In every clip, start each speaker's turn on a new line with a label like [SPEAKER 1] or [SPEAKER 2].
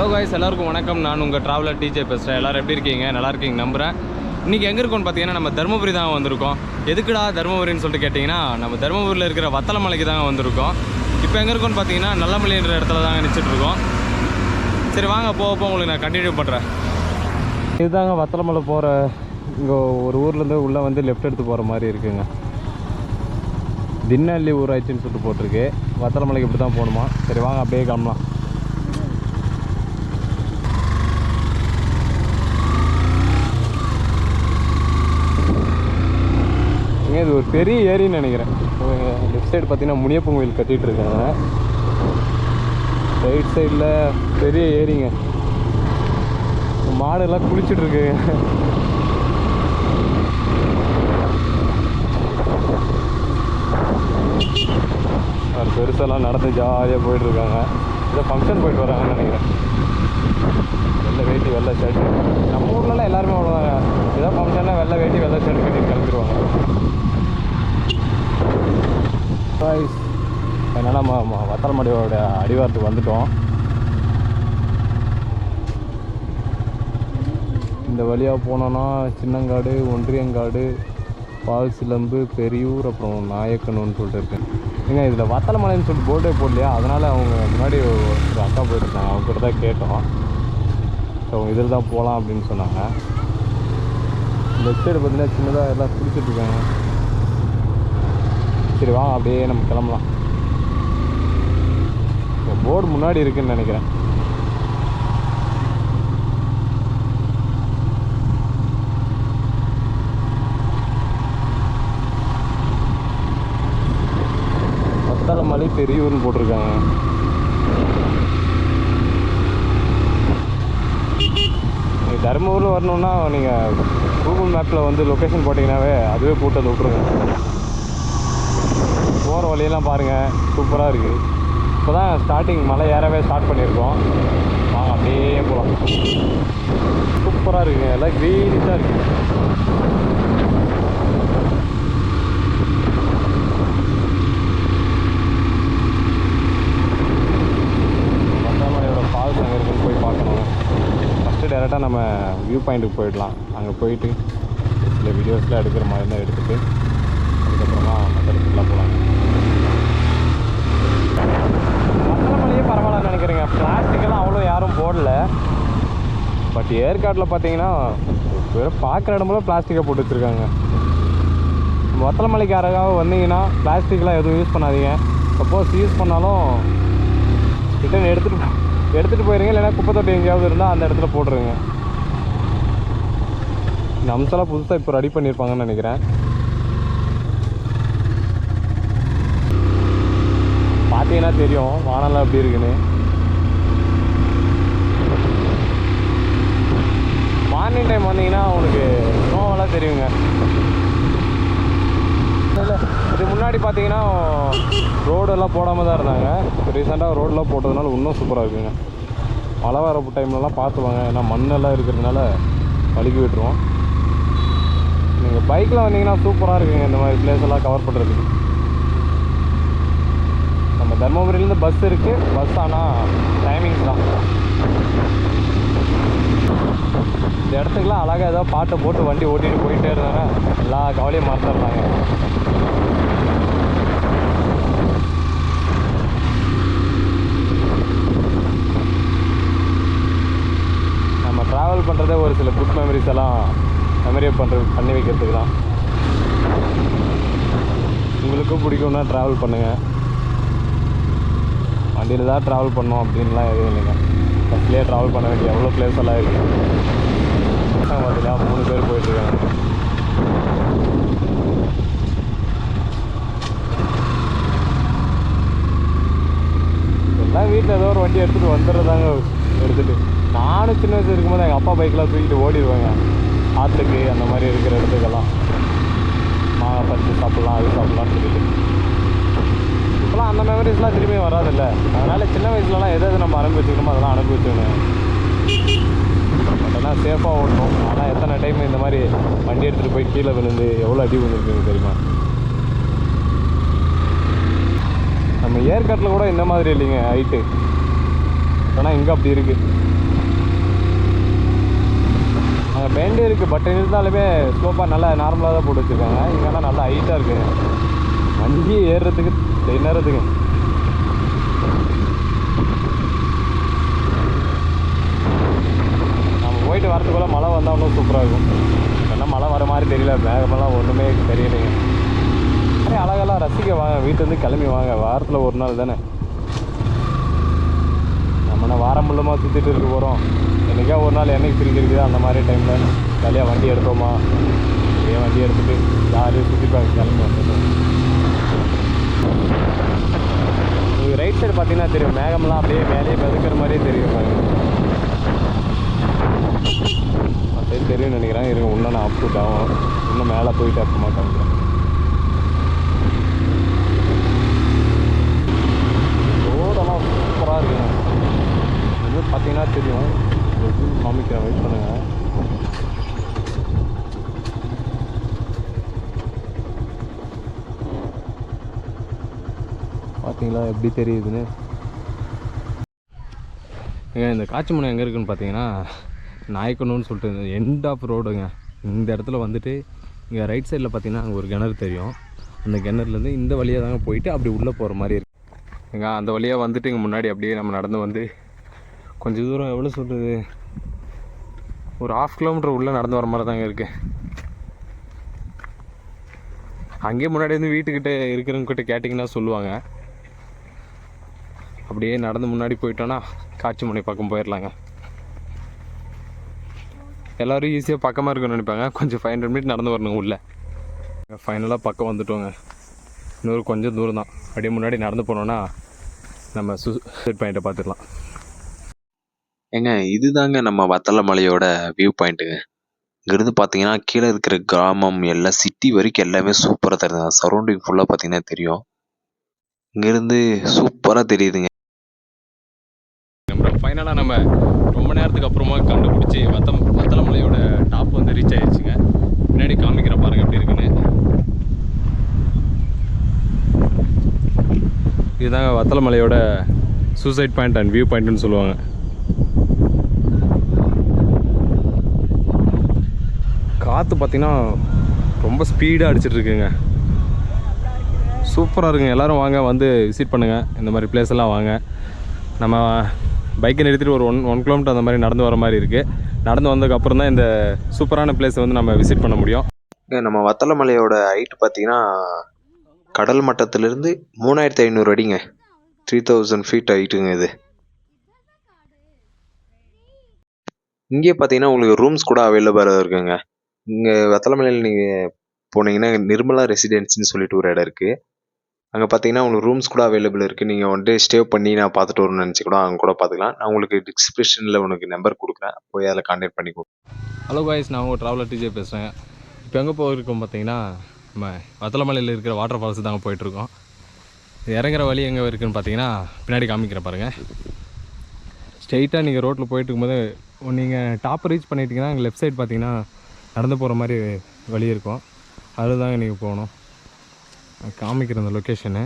[SPEAKER 1] Hello guys, எல்லாருக்கும் வணக்கம். நான் உங்கள் ட்ராவலர் டிஜே பேசுகிறேன். எல்லோரும் எப்படி இருக்கீங்க? நல்லா இருக்கீங்க நம்புகிறேன். இன்றைக்கி எங்கே இருக்கோன்னு பார்த்தீங்கன்னா நம்ம தருமபுரி தான் வந்திருக்கோம். எதுக்குடா தருமபுரின்னு சொல்லிட்டு கேட்டிங்கன்னா, நம்ம தருமபுரியில் இருக்கிற வத்தலை மலைக்கு தாங்க வந்திருக்கோம். இப்போ எங்கே இருக்கோன்னு பார்த்தீங்கன்னா நல்லமலைன்ற இடத்துல தாங்க நினச்சிட்ருக்கோம். சரி வாங்க, போக உங்களுக்கு நான் கண்டினியூ பண்ணுறேன். இதுதாங்க வத்தலை மலை போகிற, இங்கே ஒரு ஊர்லேருந்து உள்ளே வந்து லெஃப்ட் எடுத்து போகிற மாதிரி இருக்குங்க. தின்னள்ளி ஊராட்சின்னு சொல்லிட்டு போட்டிருக்கு. வத்தலை மலைக்கு இப்படி தான் போகணுமா? சரி வாங்க அப்படியே கிளம்பலாம். இது ஒரு பெரிய ஏரின்னு நினைக்கிறேன். லெஃப்ட் சைடு பார்த்தீங்கன்னா முனியப்பன் கோயில் கட்டிகிட்டு இருக்காங்க. ரைட் சைடில் பெரிய ஏரிங்க. மாடெல்லாம் குளிச்சுட்ருக்கு. பெருசெல்லாம் நடந்து ஜாலியாக போயிட்டுருக்காங்க. ஏதோ ஃபங்க்ஷன் போயிட்டு வராங்கன்னு நினைக்கிறேன். வெள்ளை வேட்டி வெள்ளை ஷர்ட். நம்ம ஊர்லலாம் எல்லாருமே அவ்வளோதாங்க. ஏதோ ஃபங்க்ஷன்னா வெள்ளை வேட்டி வெள்ளை ஷர்ட் கட்டிட்டு கிளம்பிடுவாங்க. அதனால் நம்ம வத்தலை மலையோட அடிவாரத்துக்கு வந்துட்டோம். இந்த வழியாக போனோன்னா சின்னங்காடு, ஒன்றியங்காடு, பால் சிலம்பு, பெரியூர், அப்புறம் நாயக்கணுன்னு சொல்லிட்டு இருக்கேன். ஏங்க இதில் வத்தலை மலைன்னு சொல்லிட்டு போர்டே போடலையா? அதனால் அவங்க முன்னாடி ஒரு அக்கா போயிருந்தாங்க, அவங்க கிட்ட தான் கேட்டோம். ஸோ இதில் தான் போகலாம் அப்படின்னு சொன்னாங்க. லெஃப்ட் சைடு பார்த்தீங்கன்னா சின்னதாக எல்லாம் குளிச்சுட்ருக்காங்க. சரி வாங்க அப்படியே நம்ம கிளம்பலாம். போர்டு முன்னாடி இருக்குன்னு நினைக்கிறேன். வத்தலை மலை பெரியூர்னு போட்டிருக்காங்க. நீங்கள் தருமபுரியில் வரணுன்னா நீங்கள் கூகுள் மேப்பில் வந்து லொக்கேஷன் போட்டிங்கன்னாவே அதுவே போட்டு விட்ருங்க. போகிற வழியெல்லாம் பாருங்கள், சூப்பராக இருக்குது. இப்போ தான் ஸ்டார்டிங் மலை ஏறவே ஸ்டார்ட் பண்ணியிருக்கோம். வாங்க அப்படியே போகலாம். சூப்பராக இருக்குங்க, எல்லாம் க்ரீனிஷாக இருக்குது. வத்தலைமலையோட ஃபால்ஸ் அங்கே இருக்குன்னு போய் பார்க்கணும். ஃபஸ்ட்டு டேரெக்டாக நம்ம வியூ பாயிண்ட்டுக்கு போயிடலாம். அங்கே போயிட்டு சில வீடியோஸ்லாம் எடுக்கிற மாதிரி தான் எடுத்துகிட்டு அதுக்கப்புறமா மற்ற இடத்துக்குலாம் போகலாம். வத்தலை மலையே பரவாயில்லன்னு நினைக்கிறேங்க. பிளாஸ்டிக்கெல்லாம் அவ்வளோ யாரும் போடல. பட் ஏற்காட்டில் பார்த்தீங்கன்னா வெறும் பார்க்குற இடமெல்லாம் பிளாஸ்டிக்கை போட்டு வச்சுருக்காங்க. வத்தலை மலைக்கு யாராவது வந்தீங்கன்னா பிளாஸ்டிக்லாம் எதுவும் யூஸ் பண்ணாதீங்க. சப்போஸ் யூஸ் பண்ணாலும் ரிட்டன் எடுத்துகிட்டு போயிருங்க. இல்லைன்னா குப்பை தொட்டி எங்கேயாவது இருந்தால் அந்த இடத்துல போட்டுருங்க. இந்த அம்சம்லாம் புதுசாக இப்போ ரெடி பண்ணியிருப்பாங்கன்னு நினைக்கிறேன். பார்த்தீங்கன்னா தெரியும் வானம்லாம் எப்படி இருக்குன்னு. மார்னிங் டைம் வந்தீங்கன்னா உங்களுக்கு ஸ்னோவெல்லாம் தெரியுங்க. இல்லை இது முன்னாடி பார்த்தீங்கன்னா ரோடெல்லாம் போடாமல் தான் இருந்தாங்க. இப்போ ரீசெண்டாக ரோடெலாம் போட்டதுனால இன்னும் சூப்பராக இருக்குங்க. மழை வர டைம்லலாம் பார்த்துவாங்க, ஏன்னா மண்ணெல்லாம் இருக்கிறதுனால வலிக்கு விட்டுருவோம். நீங்கள் பைக்கில் வந்தீங்கன்னா சூப்பராக இருக்குங்க இந்த மாதிரி பிளேஸ் எல்லாம் கவர் பண்ணுறதுக்கு. நம்ம தர்மபுரியிலேருந்து பஸ் இருக்குது. பஸ் ஆனால் டைமிங்ஸ் தான். இந்த இடத்துக்குலாம் அழகாக ஏதோ பாட்டை போட்டு வண்டி ஓட்டிகிட்டு போயிட்டே இருந்தாங்க, எல்லா கவலையும் மறந்துடுறாங்க. நம்ம ட்ராவல் பண்ணுறதே ஒரு சில குட் மெமரிஸ் எல்லாம் மெமரி பண்ணி வைக்கிறதுக்கு தான். உங்களுக்கும் பிடிக்கும்னா ட்ராவல் பண்ணுங்கள். வண்டியில் தான் ட்ராவல் பண்ணோம் அப்படின்லாம் எதுவும் இல்லைங்க. பஸ்லேயே ட்ராவல் பண்ண வேண்டிய எவ்வளோ பிளேஸ் எல்லாம் இருக்குது. பார்த்தீங்கன்னா 3 பேர் போயிட்டுருக்காங்க. எல்லாம் வீட்டில் ஏதோ ஒரு வண்டி எடுத்துகிட்டு வந்துடுறதாங்க. எடுத்துகிட்டு நானும் சின்ன வயசு இருக்கும்போது எங்கள் அப்பா பைக்கெலாம் தூக்கிட்டு ஓடிடுவேங்க. ஆற்றுக்கு அந்த மாதிரி இருக்கிற இடத்துக்கெல்லாம் மாங்காய் பறித்து சாப்பிட்லாம், அது சாப்பிட்லான்னு சொல்லிட்டு. இப்போலாம் அந்த மெமரிஸ்லாம் திரும்பி வராதில்ல. அதனால் சின்ன வயசுலலாம் எதாவது நம்ம அனுபவிச்சுக்கணுமோ அதெல்லாம் அனுபவிச்சுக்கணும். பட் ஆனால் சேஃபாக ஓட்டணும். ஆனால் எத்தனை டைம் இந்த மாதிரி வண்டி எடுத்துகிட்டு போய் கீழே விழுந்து எவ்வளோ அடி விழுந்துருக்குங்க தெரியுமா? நம்ம ஏற்காட்டில் கூட இந்த மாதிரி இல்லைங்க ஹைட்டு. ஆனால் இங்கே அப்படி இருக்குது. பெண்டு இருக்குது, பட் இருந்தாலுமே ஸ்லோப்பாக நல்லா நார்மலாக தான் போட்டு வச்சுருக்காங்க. இங்கன்னா நல்லா ஹைட்டாக இருக்குங்க, வண்டி ஏறுறதுக்கு திணறதுங்க. நம்ம போயிட்டு வரதுக்குள்ளே மழை வந்தால் இன்னும் சூப்பராக இருக்கும். ஏன்னா மழை வர மாதிரி தெரியல, மேகமெல்லாம் ஒன்றுமே தெரியலைங்க. நிறைய அழகெல்லாம் ரசிக்க வாங்க, வீட்டிலேருந்து கிளம்பி வாங்க. வாரத்தில் ஒரு நாள் தானே, நம்ம வாரம் முள்ளமாக சுற்றிட்டு இருக்க போகிறோம். என்றைக்கா ஒரு நாள் என்னைக்கு ஃப்ரீ இருக்குது அந்த மாதிரி டைமில் ஜாலியாக வண்டி எடுத்தோமா, அப்படியே வண்டி எடுத்துகிட்டு ஜாலியாக சுற்றிப்பாங்க கிளம்பி வந்துட்டோம். உங்களுக்கு ரைட் சைடு பார்த்தீங்கன்னா தெரியும், மேகமெல்லாம் அப்படியே மேலேயே மிதக்கிற மாதிரியே தெரியும் பாருங்க. சரி தெரியும்னு நினைக்கிறேன். இருங்க, இன்னும் நான் அப்டூட் ஆகும், இன்னும் மேலே போயிட்டு அப்புறமா காமிக்கிறேன். ரோடெல்லாம் சூப்பராக இருக்குங்க. இது பார்த்தீங்கன்னா தெரியும், காமிக்கிறேன், வெயிட் பண்ணுங்கள். பார்த்தீங்களா எப்படி தெரியுதுன்னு? ஏங்க இந்த காட்சிமனை எங்கே இருக்குதுன்னு பார்த்தீங்கன்னா நாயக்கணும்னு சொல்லிட்டு இந்த எண்ட் ஆஃப் ரோடுங்க. இந்த இடத்துல வந்துட்டு இங்கே ரைட் சைடில் பார்த்தீங்கன்னா அங்கே ஒரு கிணறு தெரியும். அந்த கிணறுலேருந்து இந்த வழியாக தாங்க போயிட்டு அப்படி உள்ளே போகிற மாதிரி இருக்குது. ஏங்க அந்த வழியாக வந்துட்டு இங்கே முன்னாடி அப்படியே நம்ம நடந்து வந்து கொஞ்சம் தூரம், எவ்வளோ சொல்கிறது, ஒரு 1/2 கிலோமீட்டர் உள்ளே நடந்து வர மாதிரி தாங்க இருக்குது. அங்கேயே முன்னாடி வந்து வீட்டுக்கிட்ட இருக்கிறவங்கக்கிட்ட கேட்டிங்கன்னா சொல்லுவாங்க. அப்படியே நடந்து முன்னாடி போயிட்டோன்னா காட்சிமனை பக்கம் போயிடலாங்க. எல்லோரும் ஈஸியாக பக்கமாக இருக்குன்னு நினைப்பாங்க. கொஞ்சம் 500 மீட்டர் நடந்து வரணும் உள்ளே. ஃபைனலாக பக்கம் வந்துட்டோங்க. இன்னொரு கொஞ்சம் தூரம் தான். அப்படியே முன்னாடி நடந்து போனோன்னா நம்ம சூசைட் பாயிண்ட்டை பார்த்துக்கலாம்.
[SPEAKER 2] ஏங்க இதுதாங்க நம்ம வத்தல மலையோட வியூ பாயிண்ட்டுங்க. இங்கிருந்து பார்த்தீங்கன்னா கீழே இருக்கிற கிராமம் எல்லாம் சிட்டி வரைக்கும் எல்லாமே சூப்பராக தெரியுது. சரௌண்டிங் ஃபுல்லாக பார்த்தீங்கன்னா தெரியும். இங்கேருந்து சூப்பராக தெரியுதுங்க.
[SPEAKER 1] ஃபைனலாக நம்ம ரொம்ப நேரத்துக்கு அப்புறமா கண்டுபிடிச்சி வத்தல மலையோட டாப் வந்து ரீச் ஆகிடுச்சுங்க. பின்னாடி காமிக்கிற பாருங்க எப்படி இருக்குன்னு. இதுதாங்க வத்தல மலையோட சூசைட் பாயிண்ட் அண்ட் வியூ பாயிண்ட்னு சொல்லுவாங்க. காற்று பார்த்திங்கன்னா ரொம்ப ஸ்பீடாக அடிச்சிட்ருக்குங்க. சூப்பராக இருக்குங்க. எல்லோரும் வாங்க, வந்து விசிட் பண்ணுங்கள். இந்த மாதிரி பிளேஸ் எல்லாம் வாங்க. நம்ம பைக்கை நிறுத்திட்டு ஒரு 1 கிலோமீட்டர் அந்த மாதிரி நடந்து வர மாதிரி இருக்குது. நடந்து வந்ததுக்கப்புறம் தான் இந்த சூப்பரான பிளேஸை வந்து நம்ம விசிட் பண்ண முடியும்.
[SPEAKER 2] நம்ம வத்தல மலையோட ஹைட்டு பார்த்தீங்கன்னா கடல் மட்டத்திலிருந்து 3500 அடிங்க. 3000 ஃபீட் ஹைட்டுங்க இது. இங்கே பார்த்தீங்கன்னா உங்களுக்கு ரூம்ஸ் கூட அவைலபிளாக இருக்குங்க. இங்கே வத்தல மலையில் நீங்கள் போனீங்கன்னா நிர்மலா ரெசிடென்சின்னு சொல்லிட்டு ஒரு இடம் இருக்குது. அங்கே பார்த்தீங்கன்னா உங்களுக்கு ரூம்ஸ் கூட அவைலபிள் இருக்குது. நீங்கள் வந்துட்டு ஸ்டே பண்ணி நான் பார்த்துட்டு வரணும்னு நினச்சி கூட அங்கே கூட பார்த்துக்கலாம். நான் உங்களுக்கு டிஸ்கிரிப்ஷனில் உனக்கு நம்பர் கொடுக்குறேன், போய் அதில் கான்டாக்ட் பண்ணிக்கோ.
[SPEAKER 1] ஹலோ காய்ஸ், நான் உங்கள் ட்ராவலர் டிஜே பேசுகிறேன். இப்போ எங்கே போயிருக்கோம் பார்த்தீங்கன்னா நம்ம வத்தலமலையில் இருக்கிற வாட்டர் ஃபால்ஸ் தாங்க போயிட்டுருக்கோம். இறங்குற வழி எங்கே இருக்குதுன்னு பார்த்தீங்கன்னா பின்னாடி காமிக்கிற பாருங்கள். ஸ்ட்ரெயிட்டாக நீங்கள் ரோட்டில் போயிட்டு இருக்கும்போது நீங்கள் டாப்பை ரீச் பண்ணிட்டீங்கன்னா அங்கே லெஃப்ட் சைடு பார்த்தீங்கன்னா நடந்து போகிற மாதிரி வழி இருக்கும். அதில் தாங்க நீங்கள் போகணும். காமிக்கிற அந்த லொக்கேஷனு.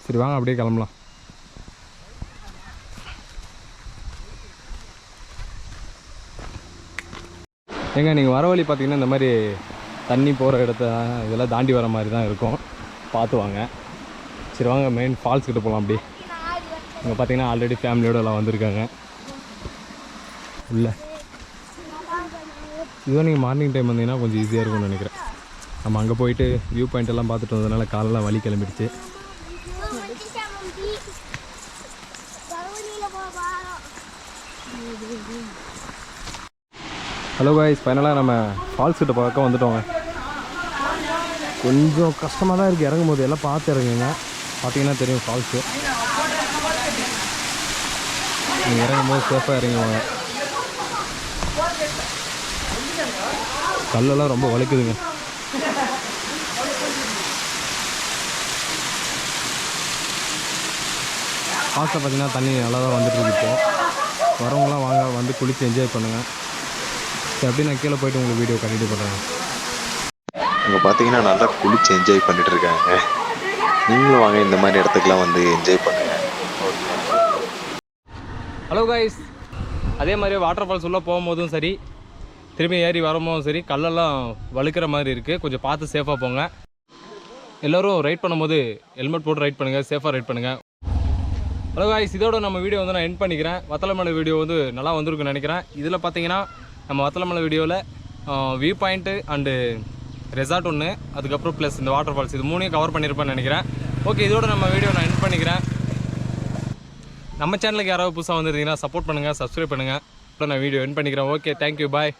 [SPEAKER 1] சரி வாங்க அப்படியே கிளம்பலாம். ஏங்க நீங்கள் வர வழி பார்த்தீங்கன்னா இந்த மாதிரி தண்ணி போகிற இடத்த இதெல்லாம் தாண்டி வர மாதிரி தான் இருக்கும், பார்த்து வாங்க. சரி வாங்க மெயின் ஃபால்ஸ் கிட்ட போகலாம். அப்படி இங்கே பார்த்தீங்கன்னா ஆல்ரெடி ஃபேமிலியோடு எல்லாம் வந்திருக்காங்க உள்ள. இதுவும் நீங்கள் மார்னிங் டைம் வந்தீங்கன்னா கொஞ்சம் ஈஸியாக இருக்கும்னு நினைக்கிறேன். நம்ம அங்கே போயிட்டு வியூ பாயிண்ட் எல்லாம் பார்த்துட்டு வந்ததுனால காலெல்லாம் வலி கிளம்பிடுச்சு. ஹலோ காய்ஸ், ஃபைனலாக நம்ம ஃபால்ஸ் கிட்ட பக்கம் வந்துட்டோங்க. கொஞ்சம் கஷ்டமாக தான் இருக்குது இறங்கும் போது. எல்லாம் பார்த்து இறங்குங்க, பார்த்தீங்கன்னா தெரியும் ஃபால்ஸு. நீங்கள் இறங்கும் போது சேஃபாக இறங்குவாங்க. கல்லெல்லாம் ரொம்ப வலிக்குதுங்க. ஃபால்ஸில் பார்த்தீங்கன்னா தண்ணி நல்லா தான் வந்துட்டுருக்கு. இப்போது வரவங்களாம் வாங்க, வந்து குளித்து என்ஜாய் பண்ணுங்கள். சரி அப்படியே நான் கீழே போய்ட்டு உங்களுக்கு வீடியோ கண்டினியூ பண்ணுறேன்.
[SPEAKER 2] அங்கே பார்த்தீங்கன்னா நல்லா குளிச்சு என்ஜாய் பண்ணிட்டு இருக்காங்க. நீங்களும் வாங்க, இந்த மாதிரி இடத்துக்குலாம் வந்து என்ஜாய் பண்ணுங்கள்.
[SPEAKER 1] ஹலோ காய்ஸ், அதே மாதிரி வாட்டர் ஃபால்ஸ் உள்ளே போகும்போதும் சரி, திரும்பி ஏறி வரும்போதும் சரி கல்லெல்லாம் வழுக்கிற மாதிரி இருக்குது. கொஞ்சம் பார்த்து சேஃபாக போங்க. எல்லோரும் ரைட் பண்ணும்போது ஹெல்மெட் போட்டு ரைட் பண்ணுங்கள், சேஃபாக ரைட் பண்ணுங்கள். ஹலோ காய்ஸ், இதோட நம்ம வீடியோ வந்து நான் எண்ட் பண்ணிக்கிறேன். வத்தலமலை வீடியோ வந்து நல்லா வந்திருக்குன்னு நினைக்கிறேன். இதில் பார்த்தீங்கன்னா நம்ம வத்தலமலை வீடியோவில் வியூ பாயிண்ட்டு அண்டு ரெசார்ட் ஒன்று, அதுக்கப்புறம் ப்ளஸ் இந்த வாட்டர் ஃபால்ஸ், இது 3 கவர் பண்ணியிருப்பேன்னு நினைக்கிறேன். ஓகே, இதோட நம்ம வீடியோ நான் எண்ட் பண்ணிக்கிறேன். நம்ம சேனலுக்கு யாராவது புதுசாக வந்துருந்தீங்கன்னா சப்போர்ட் பண்ணுங்கள், சப்ஸ்கிரைப் பண்ணுங்கள். இப்போ நான் வீடியோ எண்ட் பண்ணிக்கிறேன். ஓகே, தேங்க்யூ, பாய்.